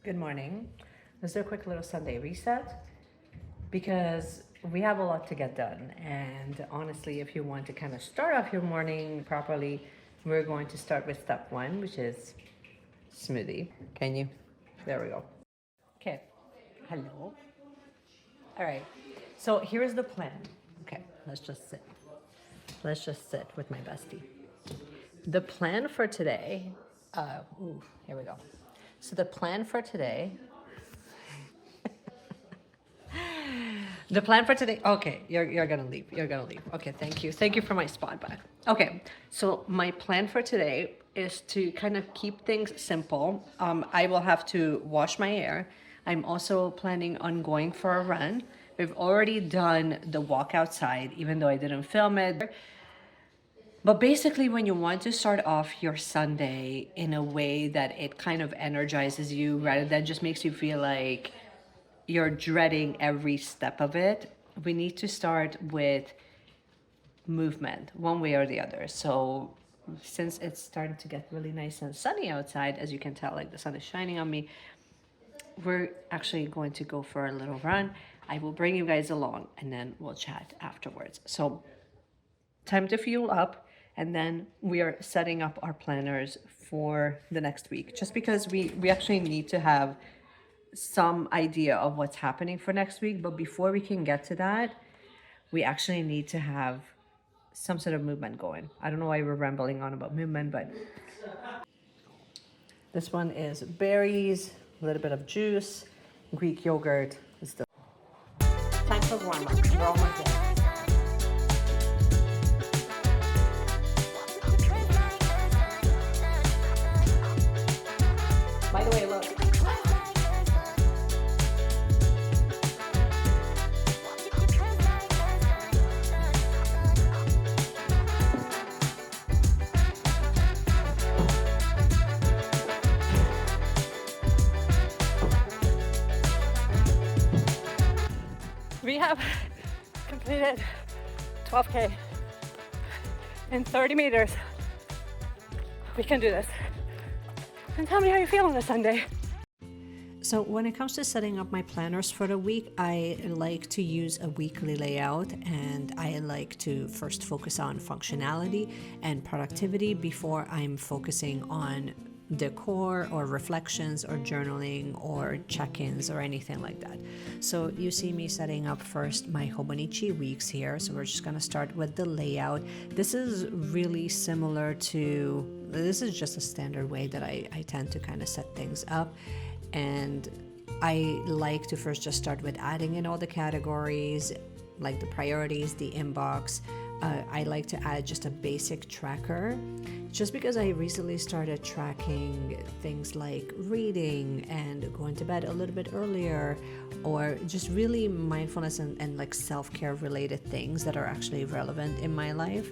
Good morning. Let's do a quick little Sunday reset because we have a lot to get done. And honestly, if you want to kind of start off your morning properly, we're going to start with step one, which is smoothie. Can you? There we go. Okay. Hello. All right. So here's the plan. Okay, let's just sit. Let's just sit with my bestie. The plan for today, here we go. So the plan for today, okay, you're gonna leave. You're gonna leave. Okay, thank you. Thank you for my spot back. Okay, so my plan for today is to kind of keep things simple. I will have to wash my hair. I'm also planning on going for a run. We've already done the walk outside, even though I didn't film it. But basically, when you want to start off your Sunday in a way that it kind of energizes you rather than just makes you feel like you're dreading every step of it, we need to start with movement one way or the other. So since it's starting to get really nice and sunny outside, as you can tell, like the sun is shining on me, we're actually going to go for a little run. I will bring you guys along and then we'll chat afterwards. So time to fuel up. And then we are setting up our planners for the next week, just because we actually need to have some idea of what's happening for next week. But before we can get to that, we actually need to have some sort of movement going. I don't know why we're rambling on about movement, but this one is berries, a little bit of juice, Greek yogurt. It's the time for warm up. We're almost there. By the way, look. We have completed 12K in 30 meters. We can do this. And tell me how you feel on a Sunday. So when it comes to setting up my planners for the week, I like to use a weekly layout, and I like to first focus on functionality and productivity before I'm focusing on decor or reflections or journaling or check-ins or anything like that. So you see me setting up first my Hobonichi Weeks here. So we're just going to start with the layout. This is really similar to, this is just a standard way that I tend to kind of set things up. And I like to first just start with adding in all the categories, like the priorities, the inbox. I like to add just a basic tracker, just because I recently started tracking things like reading and going to bed a little bit earlier, or just really mindfulness and like self-care related things that are actually relevant in my life.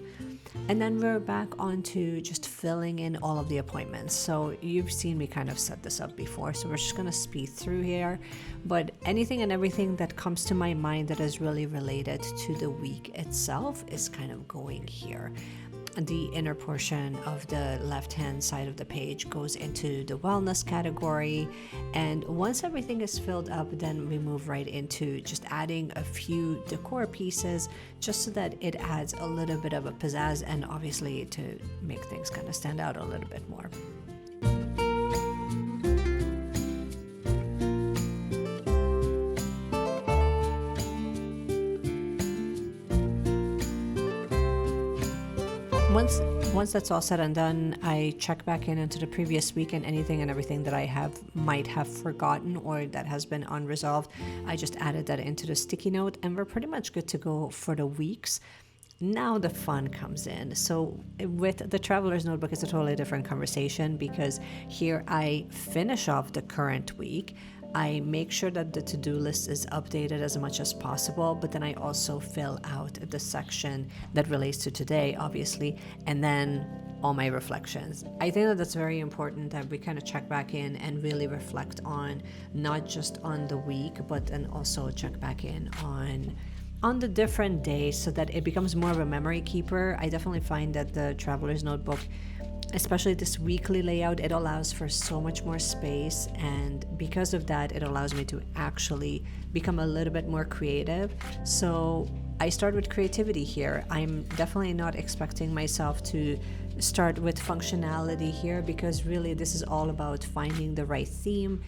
And then we're back onto just filling in all of the appointments. So you've seen me kind of set this up before, so we're just going to speed through here. But anything and everything that comes to my mind that is really related to the week itself is kind of going here. The inner portion of the left-hand side of the page goes into the wellness category. And once everything is filled up, then we move right into just adding a few decor pieces, just so that it adds a little bit of a pizzazz and obviously to make things kind of stand out a little bit more. Once that's all said and done, I check back in into the previous week, and anything and everything that I might have forgotten or that has been unresolved, I just added that into the sticky note, and we're pretty much good to go for the weeks. Now the fun comes in. So with the Traveler's Notebook, it's a totally different conversation, because here I finish off the current week. I make sure that the to-do list is updated as much as possible, but then I also fill out the section that relates to today, obviously, and then all my reflections. I think that that's very important, that we kind of check back in and really reflect on not just on the week, but then also check back in on the different days, so that it becomes more of a memory keeper. I definitely find that the Traveler's Notebook especially this weekly layout, it allows for so much more space, and because of that, it allows me to actually become a little bit more creative. So I start with creativity here. I'm definitely not expecting myself to start with functionality here, because really this is all about finding the right theme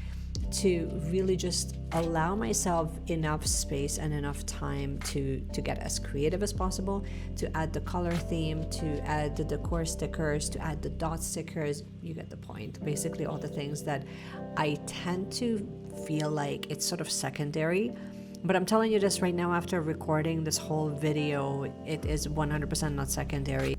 to really just allow myself enough space and enough time to get as creative as possible, to add the color theme, to add the decor stickers, to add the dot stickers. You get the point. Basically all the things that I tend to feel like it's sort of secondary. But I'm telling you this right now, after recording this whole video, it is 100% not secondary.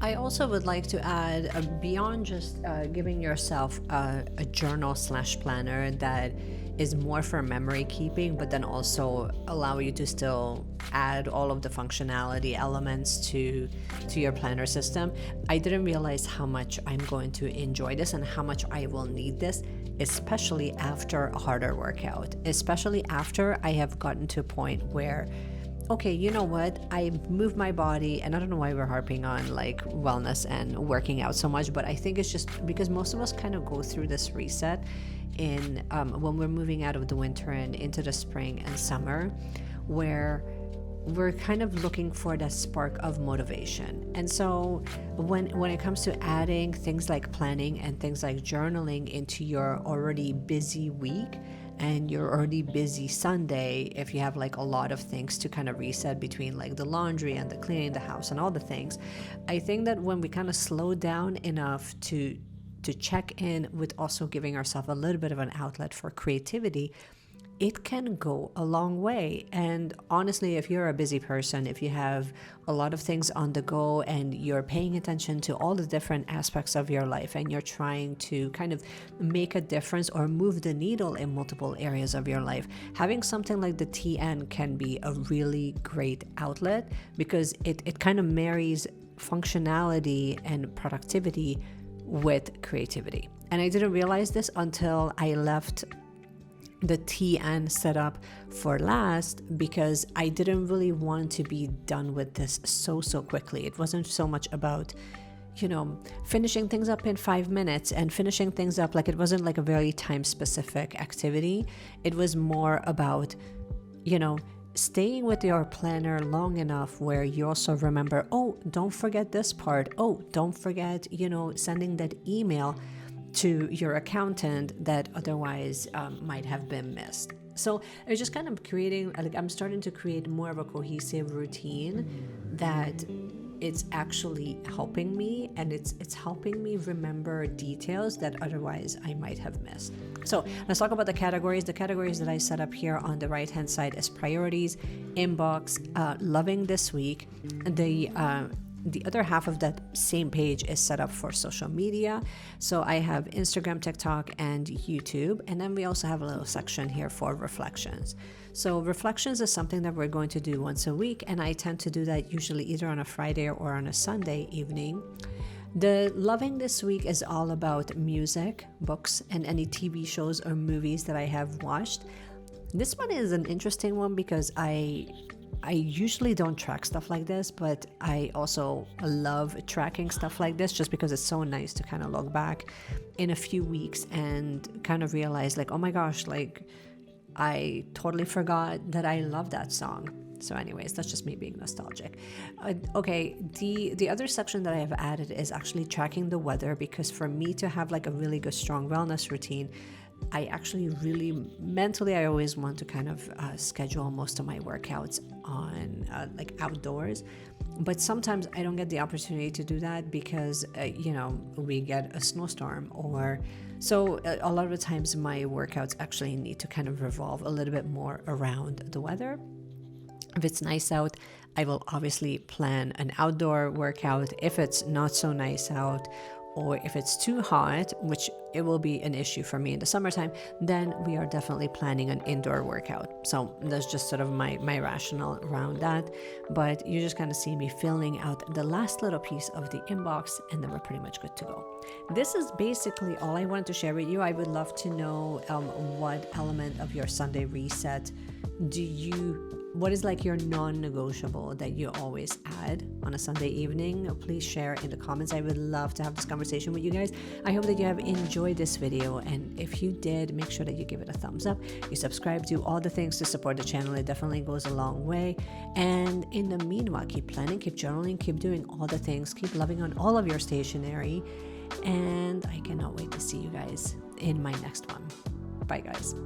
I also would like to add, beyond just giving yourself a journal / planner that is more for memory keeping, but then also allow you to still add all of the functionality elements to your planner system. I didn't realize how much I'm going to enjoy this and how much I will need this, especially after a harder workout, especially after I have gotten to a point where, okay, you know what? I moved my body, and I don't know why we're harping on like wellness and working out so much, but I think it's just because most of us kind of go through this reset in when we're moving out of the winter and into the spring and summer, where we're kind of looking for that spark of motivation. And so when it comes to adding things like planning and things like journaling into your already busy week, and you're already busy Sunday, if you have like a lot of things to kind of reset between like the laundry and the cleaning the house and all the things, I think that when we kind of slow down enough to check in with also giving ourselves a little bit of an outlet for creativity, it can go a long way. And honestly, if you're a busy person, if you have a lot of things on the go and you're paying attention to all the different aspects of your life and you're trying to kind of make a difference or move the needle in multiple areas of your life, having something like the TN can be a really great outlet, because it kind of marries functionality and productivity with creativity. And I didn't realize this until I left the TN setup for last, because I didn't really want to be done with this so quickly. It wasn't so much about, finishing things up in 5 minutes and finishing things up, like it wasn't like a very time specific activity. It was more about, staying with your planner long enough where you also remember, oh, don't forget this part. Oh, don't forget, sending that email to your accountant that otherwise might have been missed. So it's just kind of creating, like I'm starting to create more of a cohesive routine that it's actually helping me, and it's helping me remember details that otherwise I might have missed. So let's talk about the categories. The categories that I set up here on the right hand side is priorities, inbox, loving this week. The other half of that same page is set up for social media. So I have Instagram, TikTok, and YouTube. And then we also have a little section here for reflections. So reflections is something that we're going to do once a week. And I tend to do that usually either on a Friday or on a Sunday evening. The loving this week is all about music, books, and any TV shows or movies that I have watched. This one is an interesting one because I usually don't track stuff like this, but I also love tracking stuff like this just because it's so nice to kind of look back in a few weeks and kind of realize like, oh my gosh, like I totally forgot that I love that song. So anyways, that's just me being nostalgic. Okay, the other section that I have added is actually tracking the weather, because for me to have like a really good strong wellness routine, I actually really mentally, I always want to kind of schedule most of my workouts on like outdoors. But sometimes I don't get the opportunity to do that because, we get a snowstorm, or so a lot of the times my workouts actually need to kind of revolve a little bit more around the weather. If it's nice out, I will obviously plan an outdoor workout. If it's not so nice out, or if it's too hot, which it will be an issue for me in the summertime, then we are definitely planning an indoor workout. So that's just sort of my rationale around that. But you're just going to see me filling out the last little piece of the inbox, and then we're pretty much good to go. This is basically all I wanted to share with you. I would love to know what element of your Sunday reset what is like your non-negotiable that you always add on a Sunday evening? Please share in the comments. I would love to have this conversation with you guys. I hope that you have enjoyed this video, and if you did, make sure that you give it a thumbs up, you subscribe, do all the things to support the channel. It definitely goes a long way. And in the meanwhile, keep planning, keep journaling, keep doing all the things, keep loving on all of your stationery, and I cannot wait to see you guys in my next one. Bye guys.